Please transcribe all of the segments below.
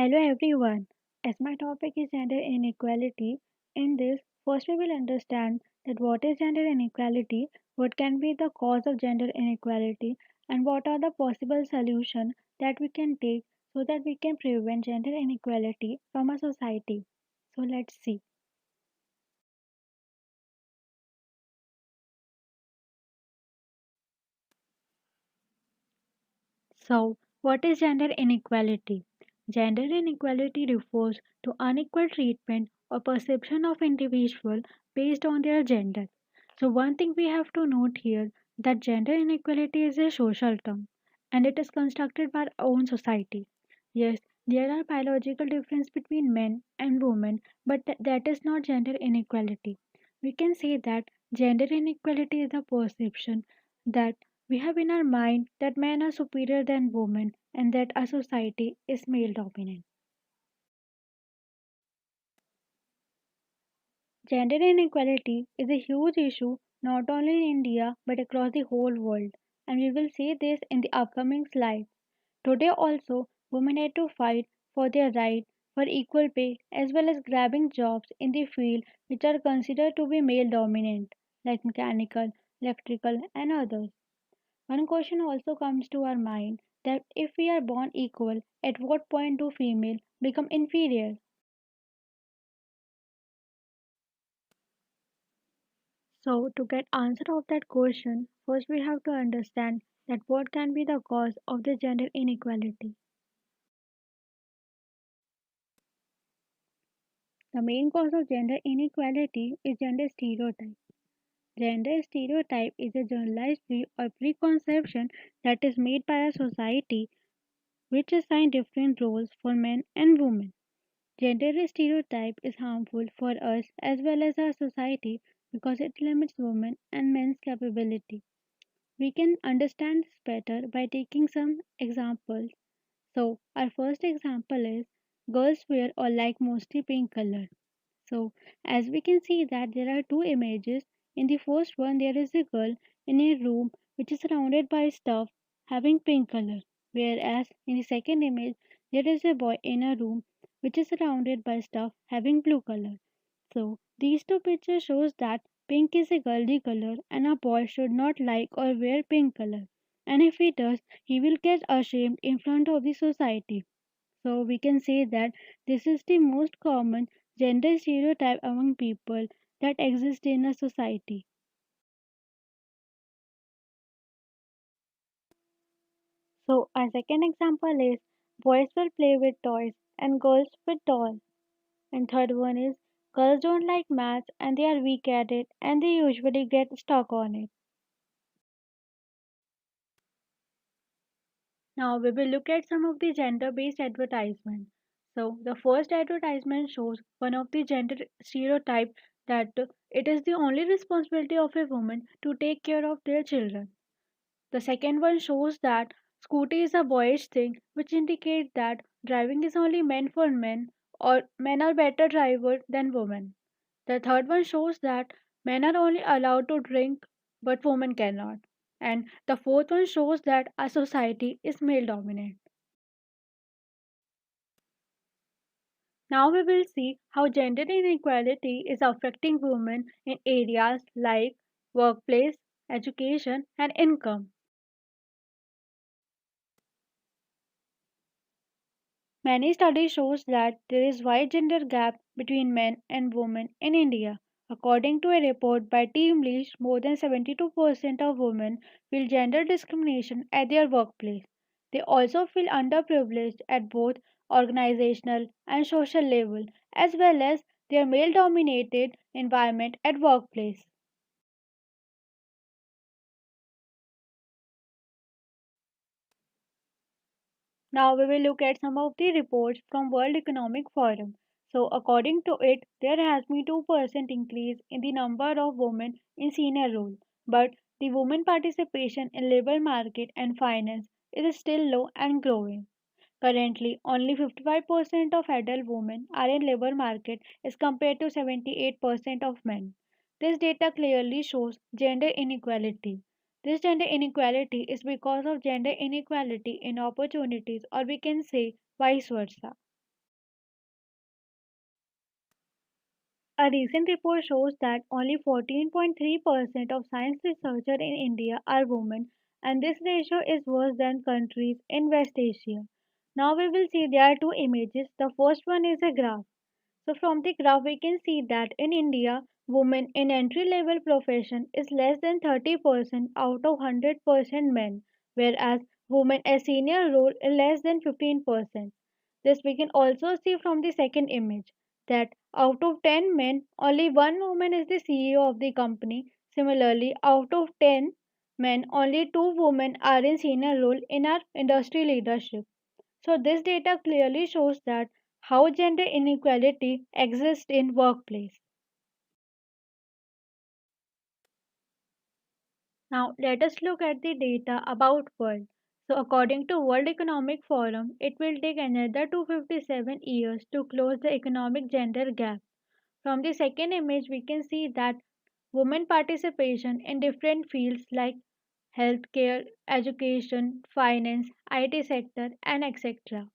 Hello everyone. As my topic is gender inequality, in this, first we will understand that what is gender inequality, what can be the cause of gender inequality, and what are the possible solutions that we can take so that we can prevent gender inequality from a society. So let's see. So, what is gender inequality? Gender inequality refers to unequal treatment or perception of individual based on their gender. So, one thing we have to note here that gender inequality is a social term and it is constructed by our own society. Yes, there are biological difference between men and women, but that is not gender inequality. We can say that gender inequality is the perception that we have in our mind that men are superior than women and that our society is male dominant. Gender inequality is a huge issue not only in India but across the whole world, and we will see this in the upcoming slides. Today also, women had to fight for their right for equal pay as well as grabbing jobs in the field which are considered to be male dominant, like mechanical, electrical, and others. One question also comes to our mind that if we are born equal, at what point do female become inferior? So to get answer of that question, first we have to understand that what can be the cause of the gender inequality. The main cause of gender inequality is gender stereotype. Gender stereotype is a generalized view or preconception that is made by a society which assign different roles for men and women. Gender stereotype is harmful for us as well as our society because it limits women and men's capability. We can understand this better by taking some examples. So, our first example is girls wear or like mostly pink color. So, as we can see that there are two images. In the first one, there is a girl in a room which is surrounded by stuff having pink color, whereas in the second image, there is a boy in a room which is surrounded by stuff having blue color. So, these two pictures shows that pink is a girly color and a boy should not like or wear pink color. And if he does, he will get ashamed in front of the society. So we can say that this is the most common gender stereotype among people that exist in a society. So our second example is boys will play with toys and girls with dolls. And third one is girls don't like maths and they are weak at it and they usually get stuck on it. Now we will look at some of the gender-based advertisements. So the first advertisement shows one of the gender stereotype that it is the only responsibility of a woman to take care of their children. The second one shows that scooty is a boyish thing, which indicates that driving is only meant for men or men are better drivers than women. The third one shows that men are only allowed to drink but women cannot. And the fourth one shows that our society is male dominant. Now we will see how gender inequality is affecting women in areas like workplace, education, and income. Many studies shows that there is wide gender gap between men and women in India. According to a report by Team Leach, more than 72% of women feel gender discrimination at their workplace. They also feel underprivileged at both organizational and social level, as well as their male dominated environment at workplace. Now we will look at some of the reports from World Economic Forum. So according to it, there has been 2% increase in the number of women in senior role, but the women participation in labor market and finance is still low and growing. Currently, only 55% of adult women are in labor market as compared to 78% of men. This data clearly shows gender inequality. This gender inequality is because of gender inequality in opportunities, or we can say vice versa. A recent report shows that only 14.3% of science researchers in India are women, and this ratio is worse than countries in West Asia. Now we will see there are two images. The first one is a graph. So from the graph we can see that in India, women in entry level profession is less than 30% out of 100% men, whereas women a senior role is less than 15%. This we can also see from the second image that out of 10 men, only one woman is the CEO of the company. Similarly, out of 10 men, only two women are in senior role in our industry leadership. So this data clearly shows that how gender inequality exists in workplace. Now let us look at the data about world. So according to World Economic Forum, it will take another 257 years to close the economic gender gap. From the second image we can see that women participation in different fields like healthcare, education, finance, IT sector and etc.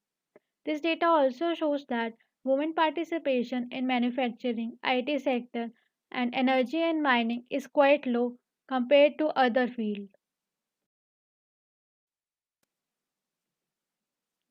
This data also shows that women participation in manufacturing, IT sector, and energy and mining is quite low compared to other fields.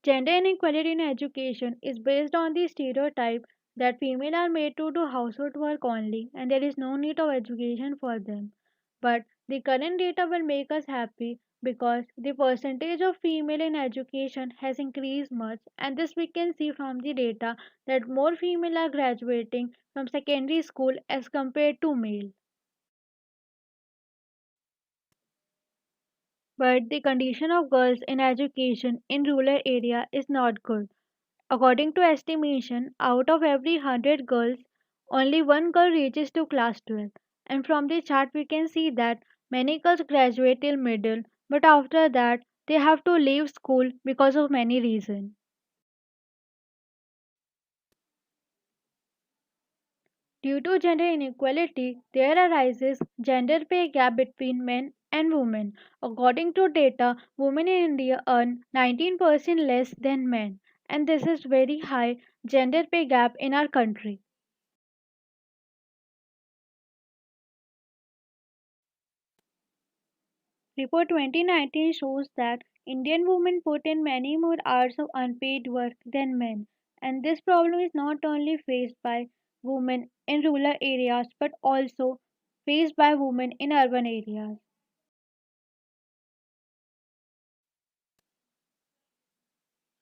Gender inequality in education is based on the stereotype that female are made to do household work only and there is no need of education for them. But the current data will make us happy because the percentage of female in education has increased much and this we can see from the data that more female are graduating from secondary school as compared to male. But the condition of girls in education in rural area is not good. According to estimation, out of every 100 girls, only one girl reaches to class 12. And from the chart, we can see that many girls graduate till middle, but after that, they have to leave school because of many reasons. Due to gender inequality, there arises gender pay gap between men and women. According to data, women in India earn 19% less than men, and this is very high gender pay gap in our country. Report 2019 shows that Indian women put in many more hours of unpaid work than men, and this problem is not only faced by women in rural areas but also faced by women in urban areas.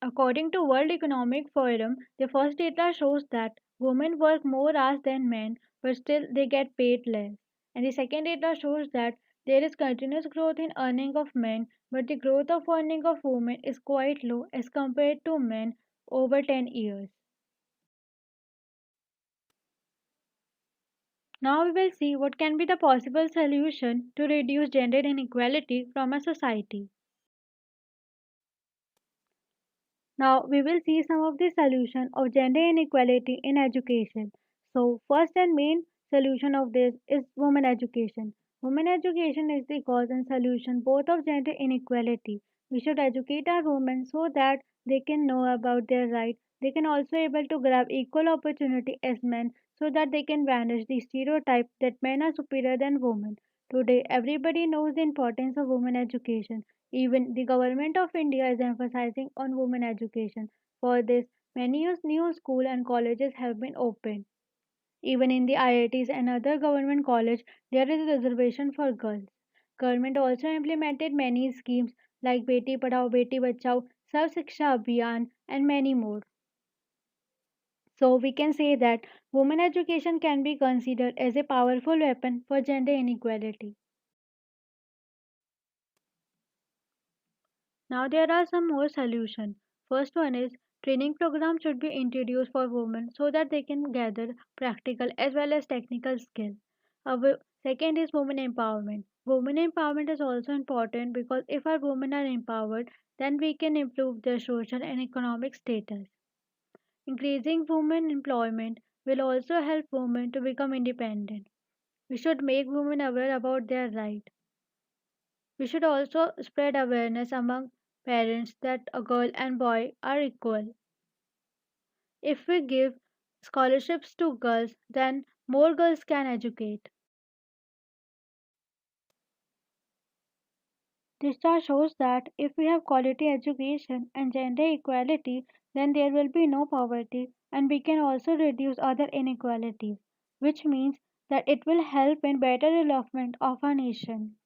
According to World Economic Forum, the first data shows that women work more hours than men, but still they get paid less. And the second data shows that there is continuous growth in earning of men, but the growth of earning of women is quite low as compared to men over 10 years. Now we will see what can be the possible solution to reduce gender inequality from a society. Now we will see some of the solution of gender inequality in education. So first and main solution of this is women education. Women education is the cause and solution both of gender inequality. We should educate our women so that they can know about their rights. They can also able to grab equal opportunity as men so that they can banish the stereotype that men are superior than women. Today everybody knows the importance of women education. Even the government of India is emphasizing on women education. For this, many new schools and colleges have been opened. Even in the IITs and other government college, there is a reservation for girls. Government also implemented many schemes like Beti Padhao, Beti Bachao, Sarv Shiksha Abhiyan, and many more. So we can say that women education can be considered as a powerful weapon for gender inequality. Now there are some more solutions. First one is training program should be introduced for women so that they can gather practical as well as technical skill. Second is women empowerment. Women empowerment is also important because if our women are empowered, then we can improve their social and economic status. Increasing women employment will also help women to become independent. We should make women aware about their rights. We should also spread awareness among parents that a girl and boy are equal. If we give scholarships to girls, then more girls can educate. This chart shows that if we have quality education and gender equality, then there will be no poverty and we can also reduce other inequalities, which means that it will help in better development of our nation.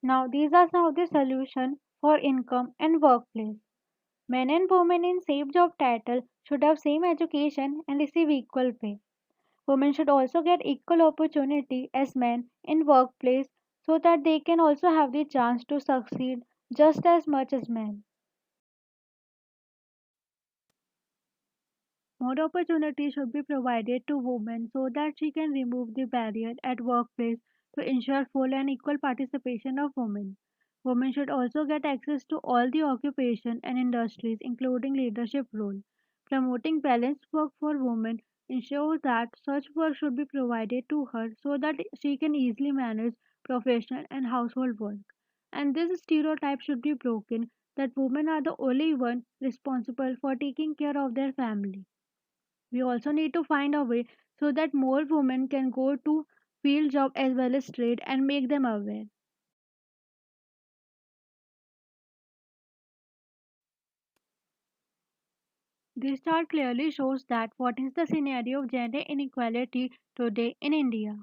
Now, these are some of the solutions for income and workplace. Men and women in same job title should have same education and receive equal pay. Women should also get equal opportunity as men in workplace so that they can also have the chance to succeed just as much as men. More opportunity should be provided to women so that she can remove the barrier at workplace to ensure full and equal participation of women. Women should also get access to all the occupation and industries including leadership role. Promoting balanced work for women ensures that such work should be provided to her so that she can easily manage professional and household work. And this stereotype should be broken that women are the only one responsible for taking care of their family. We also need to find a way so that more women can go to field job as well as trade and make them aware. This chart clearly shows that what is the scenario of gender inequality today in India.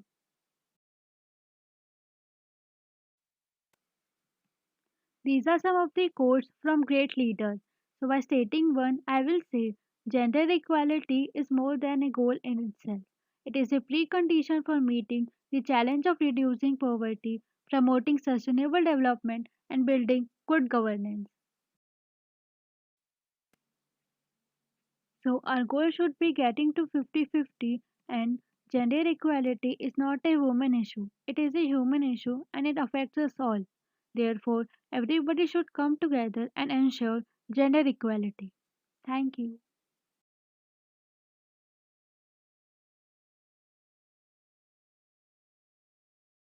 These are some of the quotes from great leaders. So by stating one, I will say gender equality is more than a goal in itself. It is a precondition for meeting the challenge of reducing poverty, promoting sustainable development, and building good governance. So our goal should be getting to 50-50, and gender equality is not a woman issue. It is a human issue and it affects us all. Therefore, everybody should come together and ensure gender equality. Thank you.